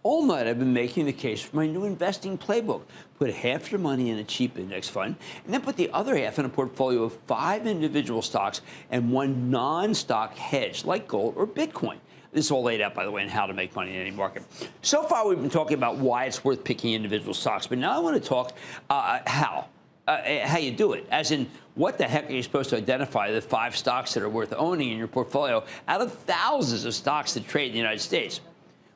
All night, I've been making the case for my new investing playbook. Put half your money in a cheap index fund, and then put the other half in a portfolio of 5 individual stocks and 1 non-stock hedge, like gold or Bitcoin. This is all laid out, by the way, on how to make money in any market. So far, we've been talking about why it's worth picking individual stocks, but now I want to talk how you do it, as in what the heck are you supposed to identify the 5 stocks that are worth owning in your portfolio out of thousands of stocks that trade in the United States.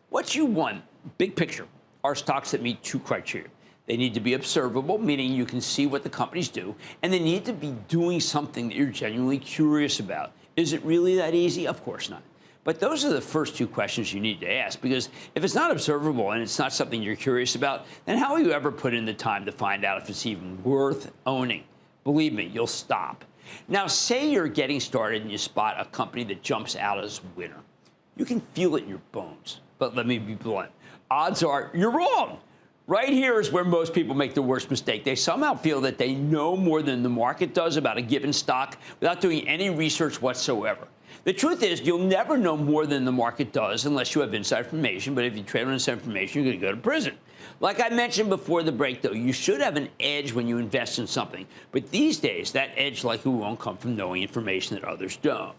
What you want, big picture, are stocks that meet 2 criteria. They need to be observable, meaning you can see what the companies do, and they need to be doing something that you're genuinely curious about. Is it really that easy? Of course not. But those are the first 2 questions you need to ask, because if it's not observable and it's not something you're curious about, then how will you ever put in the time to find out if it's even worth owning? Believe me, you'll stop. Now, say you're getting started and you spot a company that jumps out as a winner. You can feel it in your bones. But let me be blunt. Odds are you're wrong. Right here is where most people make the worst mistake. They somehow feel that they know more than the market does about a given stock without doing any research whatsoever. The truth is, you'll never know more than the market does unless you have inside information. But if you trade on inside information, you're going to go to prison. Like I mentioned before the break, though, you should have an edge when you invest in something. But these days, that edge likely won't come from knowing information that others don't.